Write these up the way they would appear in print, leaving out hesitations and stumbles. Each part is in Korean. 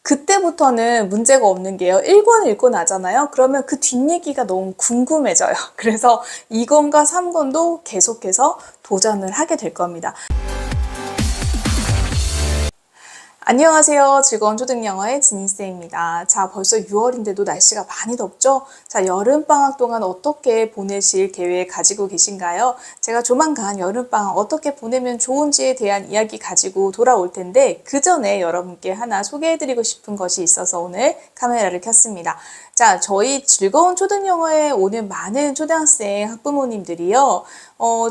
그때부터는 문제가 없는 게요. 1권 읽고 나잖아요. 그러면 그 뒷얘기가 너무 궁금해져요. 그래서 2권과 3권도 계속해서 도전을 하게 될 겁니다. 안녕하세요. 즐거운 초등영어의 진희쌤입니다. 자, 벌써 6월인데도 날씨가 많이 덥죠? 자, 여름방학 동안 어떻게 보내실 계획 가지고 계신가요? 제가 조만간 여름방학 어떻게 보내면 좋은지에 대한 이야기 가지고 돌아올 텐데 그 전에 여러분께 하나 소개해드리고 싶은 것이 있어서 오늘 카메라를 켰습니다. 자, 저희 즐거운 초등영어에 오는 많은 초등학생 학부모님들이요.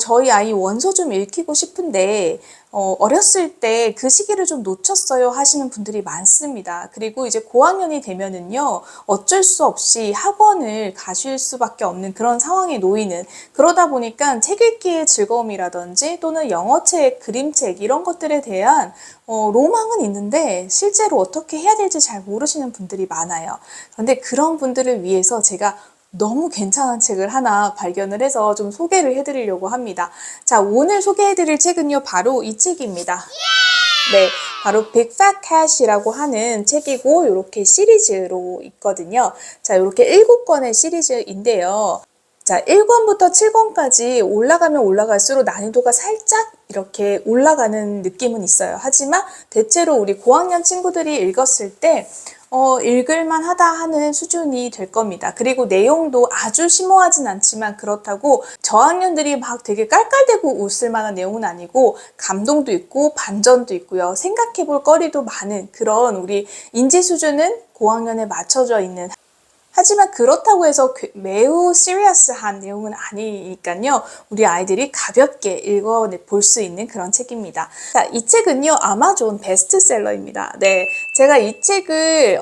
저희 아이 원서 좀 읽히고 싶은데 어렸을 때 그 시기를 좀 놓쳤어요 하시는 분들이 많습니다. 그리고 이제 고학년이 되면은요, 어쩔 수 없이 학원을 가실 수밖에 없는 그런 상황에 놓이는, 그러다 보니까 책 읽기의 즐거움이라든지 또는 영어책, 그림책 이런 것들에 대한 로망은 있는데 실제로 어떻게 해야 될지 잘 모르시는 분들이 많아요. 그런데 그런 분들을 위해서 제가 너무 괜찮은 책을 하나 발견을 해서 좀 소개를 해드리려고 합니다. 자, 오늘 소개해드릴 책은요, 바로 이 책입니다. 네, 바로 Big Fat Cat이라고 하는 책이고, 이렇게 시리즈로 있거든요. 자, 이렇게 7권의 시리즈인데요. 자, 1권부터 7권까지 올라가면 올라갈수록 난이도가 살짝 이렇게 올라가는 느낌은 있어요. 하지만 대체로 우리 고학년 친구들이 읽었을 때 읽을만 하다 하는 수준이 될 겁니다. 그리고 내용도 아주 심오하진 않지만 그렇다고 저학년들이 막 되게 깔깔대고 웃을 만한 내용은 아니고 감동도 있고 반전도 있고요. 생각해 볼 거리도 많은 그런 우리 인지 수준은 고학년에 맞춰져 있는, 하지만 그렇다고 해서 매우 시리어스한 내용은 아니니까요. 우리 아이들이 가볍게 읽어볼 수 있는 그런 책입니다. 자, 이 책은요, 아마존 베스트셀러입니다. 네, 제가 이 책을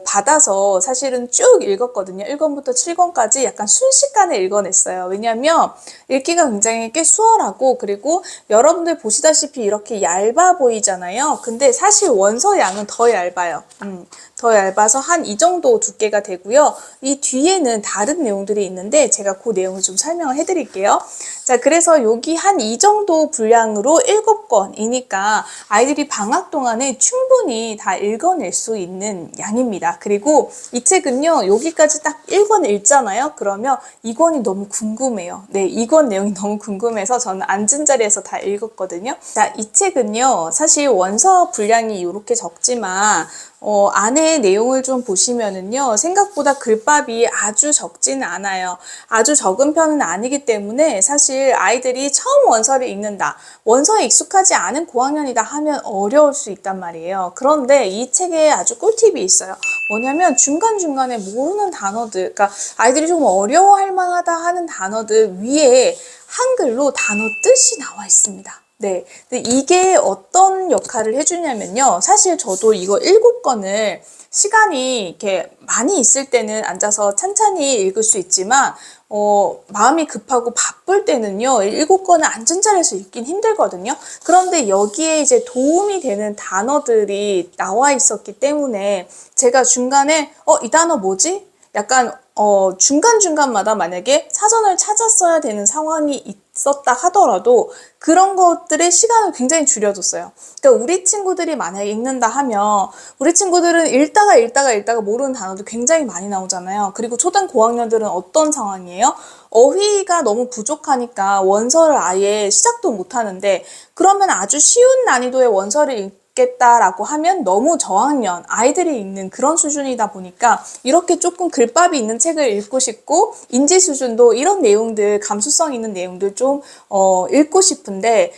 받아서 사실은 쭉 읽었거든요. 1권부터 7권까지 약간 순식간에 읽어냈어요. 왜냐하면 읽기가 굉장히 꽤 수월하고, 그리고 여러분들 보시다시피 이렇게 얇아 보이잖아요. 근데 사실 원서 양은 더 얇아요. 더 얇아서 한 이 정도 두께가 되고요. 이 뒤에는 다른 내용들이 있는데 제가 그 내용을 좀 설명을 해드릴게요. 자, 그래서 여기 한 이 정도 분량으로 7권이니까 아이들이 방학 동안에 충분히 다 읽어낼 수 있는 양입니다. 그리고 이 책은요, 여기까지 딱 1권 읽잖아요. 그러면 2권이 너무 궁금해요. 네, 2권 내용이 너무 궁금해서 저는 앉은 자리에서 다 읽었거든요. 자, 이 책은요, 사실 원서 분량이 이렇게 적지만 안에 내용을 좀 보시면은요, 생각보다 글밥이 아주 적지는 않아요. 아주 적은 편은 아니기 때문에 사실 아이들이 처음 원서를 읽는다, 원서에 익숙하지 않은 고학년이다 하면 어려울 수 있단 말이에요. 그런데 이 책에 아주 꿀팁이 있어요. 뭐냐면 중간중간에 모르는 단어들, 그러니까 아이들이 조금 어려워할 만하다 하는 단어들 위에 한글로 단어 뜻이 나와 있습니다. 네, 근데 이게 어떤 역할을 해주냐면요. 사실 저도 이거 7권을 시간이 이렇게 많이 있을 때는 앉아서 찬찬히 읽을 수 있지만 마음이 급하고 바쁠 때는요, 7권을 앉은 자리에서 읽긴 힘들거든요. 그런데 여기에 이제 도움이 되는 단어들이 나와 있었기 때문에 제가 중간에 이 단어 뭐지? 약간 중간중간마다 만약에 사전을 찾았어야 되는 상황이 있었다 하더라도 그런 것들의 시간을 굉장히 줄여줬어요. 그러니까 우리 친구들이 만약에 읽는다 하면 우리 친구들은 읽다가 모르는 단어도 굉장히 많이 나오잖아요. 그리고 초등 고학년들은 어떤 상황이에요? 어휘가 너무 부족하니까 원서를 아예 시작도 못하는데, 그러면 아주 쉬운 난이도의 원서를 읽겠다라고 하면 너무 저학년 아이들이 읽는 그런 수준이다 보니까 이렇게 조금 글밥이 있는 책을 읽고 싶고 인지 수준도 이런 내용들, 감수성 있는 내용들 좀 읽고 싶은데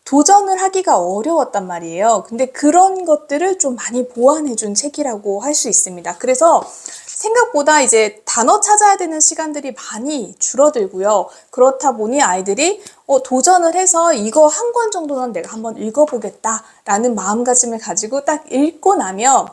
도전을 하기가 어려웠단 말이에요. 근데 그런 것들을 좀 많이 보완해준 책이라고 할 수 있습니다. 그래서 생각보다 이제 단어 찾아야 되는 시간들이 많이 줄어들고요. 그렇다 보니 아이들이 도전을 해서 이거 한 권 정도는 내가 한번 읽어보겠다라는 마음가짐을 가지고 딱 읽고 나면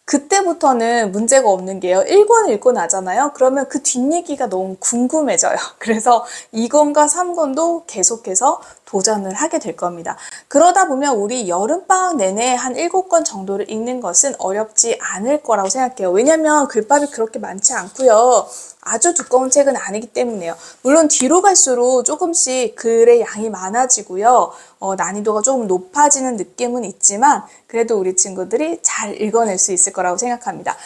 그때부터는 문제가 없는 게요. 1권 읽고 나잖아요. 그러면 그 뒷얘기가 너무 궁금해져요. 그래서 2권과 3권도 계속해서 도전을 하게 될 겁니다. 그러다 보면 우리 여름방학 내내 한 7권 정도를 읽는 것은 어렵지 않을 거라고 생각해요. 왜냐면 글밥이 그렇게 많지 않고요. 아주 두꺼운 책은 아니기 때문에요. 물론 뒤로 갈수록 조금씩 글의 양이 많아지고요. 난이도가 조금 높아지는 느낌은 있지만 그래도 우리 친구들이 잘 읽어낼 수 있을 거라고 생각합니다.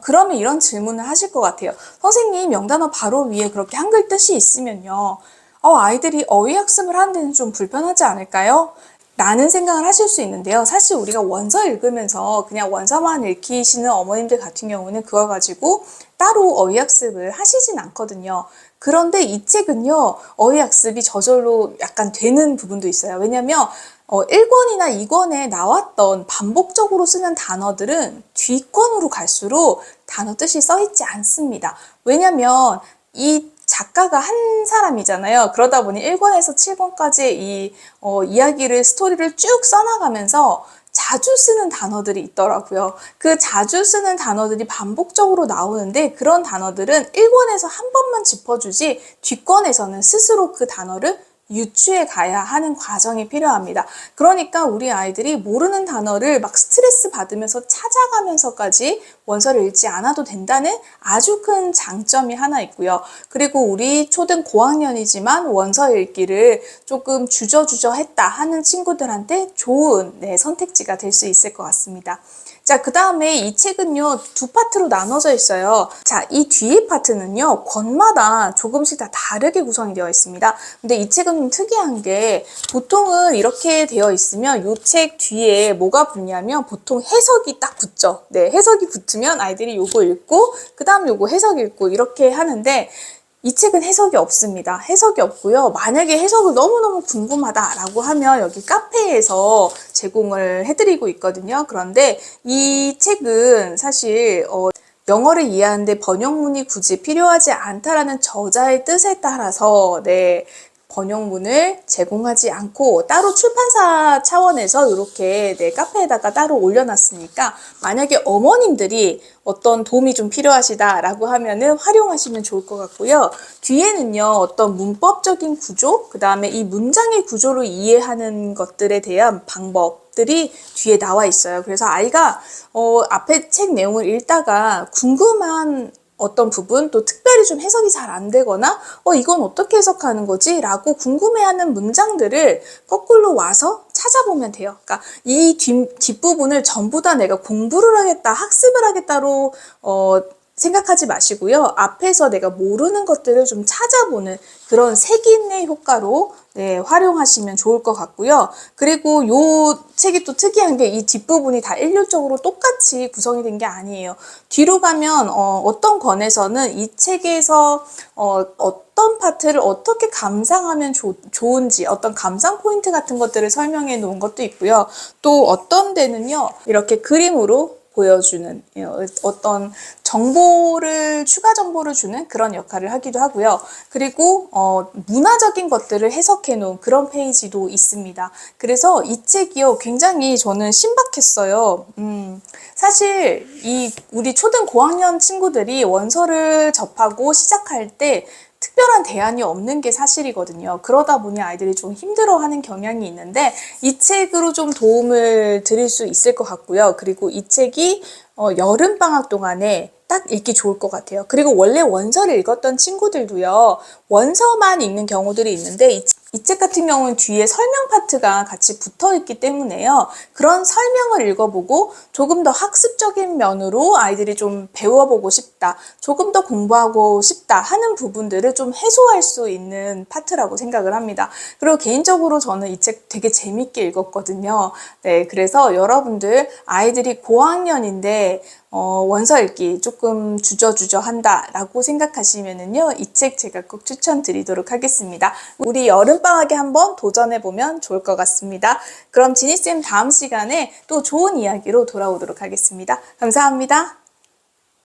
그러면 이런 질문을 하실 것 같아요. 선생님, 명단어 바로 위에 그렇게 한글 뜻이 있으면요. 아이들이 어휘 학습을 하는 데는 좀 불편하지 않을까요? 라는 생각을 하실 수 있는데요. 사실 우리가 원서 읽으면서 그냥 원서만 읽히시는 어머님들 같은 경우는 그거 가지고 따로 어휘 학습을 하시진 않거든요. 그런데 이 책은요, 어휘 학습이 저절로 약간 되는 부분도 있어요. 왜냐면 1권이나 2권에 나왔던 반복적으로 쓰는 단어들은 뒷권으로 갈수록 단어 뜻이 써 있지 않습니다. 왜냐면 이 작가가 한 사람이잖아요. 그러다 보니 1권에서 7권까지 이 이야기를, 스토리를 쭉 써나가면서 자주 쓰는 단어들이 있더라고요. 그 자주 쓰는 단어들이 반복적으로 나오는데 그런 단어들은 1권에서 한 번만 짚어주지 뒷권에서는 스스로 그 단어를 유추해 가야 하는 과정이 필요합니다. 그러니까 우리 아이들이 모르는 단어를 막 스트레스 받으면서 찾아가면서까지 원서를 읽지 않아도 된다는 아주 큰 장점이 하나 있고요. 그리고 우리 초등 고학년이지만 원서 읽기를 조금 주저주저 했다 하는 친구들한테 좋은 선택지가 될 수 있을 것 같습니다. 자, 그 다음에 이 책은요, 두 파트로 나눠져 있어요. 자, 이 뒤에 파트는요, 권마다 조금씩 다 다르게 구성이 되어 있습니다. 근데 이 책은 좀 특이한 게, 보통은 이렇게 되어 있으면 이 책 뒤에 뭐가 붙냐면, 보통 해석이 딱 붙죠. 네, 해석이 붙으면 아이들이 요거 읽고, 그 다음 요거 해석 읽고, 이렇게 하는데, 이 책은 해석이 없습니다. 해석이 없고요. 만약에 해석을 너무너무 궁금하다라고 하면 여기 카페에서 제공을 해드리고 있거든요. 그런데 이 책은 사실 영어를 이해하는데 번역문이 굳이 필요하지 않다라는 저자의 뜻에 따라서 번역문을 제공하지 않고 따로 출판사 차원에서 이렇게 카페에다가 따로 올려놨으니까 만약에 어머님들이 어떤 도움이 좀 필요하시다라고 하면은 활용하시면 좋을 것 같고요. 뒤에는요, 어떤 문법적인 구조, 그 다음에 이 문장의 구조를 이해하는 것들에 대한 방법들이 뒤에 나와 있어요. 그래서 아이가 앞에 책 내용을 읽다가 궁금한 어떤 부분, 또 특별히 좀 해석이 잘 안 되거나 이건 어떻게 해석하는 거지? 라고 궁금해하는 문장들을 거꾸로 와서 찾아보면 돼요. 그러니까 이 뒷부분을 전부 다 내가 공부를 하겠다, 학습을 하겠다로 생각하지 마시고요. 앞에서 내가 모르는 것들을 좀 찾아보는 그런 색인의 효과로 활용하시면 좋을 것 같고요. 그리고 요 책이 또 특이한 게 이 뒷부분이 다 일률적으로 똑같이 구성이 된 게 아니에요. 뒤로 가면 어떤 권에서는 이 책에서 어떤 파트를 어떻게 감상하면 좋은지 어떤 감상 포인트 같은 것들을 설명해 놓은 것도 있고요. 또 어떤 데는요, 이렇게 그림으로 보여주는 어떤 추가 정보를 주는 그런 역할을 하기도 하고요. 그리고 문화적인 것들을 해석해 놓은 그런 페이지도 있습니다. 그래서 이 책이요, 굉장히 저는 신박했어요. 사실 우리 초등 고학년 친구들이 원서를 접하고 시작할 때 특별한 대안이 없는 게 사실이거든요. 그러다 보니 아이들이 좀 힘들어하는 경향이 있는데 이 책으로 좀 도움을 드릴 수 있을 것 같고요. 그리고 이 책이 여름방학 동안에 딱 읽기 좋을 것 같아요. 그리고 원래 원서를 읽었던 친구들도요, 원서만 읽는 경우들이 있는데 이 책 같은 경우는 뒤에 설명 파트가 같이 붙어 있기 때문에요. 그런 설명을 읽어보고 조금 더 학습적인 면으로 아이들이 좀 배워보고 싶다, 조금 더 공부하고 싶다 하는 부분들을 좀 해소할 수 있는 파트라고 생각을 합니다. 그리고 개인적으로 저는 이 책 되게 재밌게 읽었거든요. 그래서 여러분들 아이들이 고학년인데 원서 읽기 조금 주저주저 한다라고 생각하시면은요, 이 책 제가 꼭 추천드리도록 하겠습니다. 우리 여름방학에 한번 도전해보면 좋을 것 같습니다. 그럼 지니쌤 다음 시간에 또 좋은 이야기로 돌아오도록 하겠습니다. 감사합니다.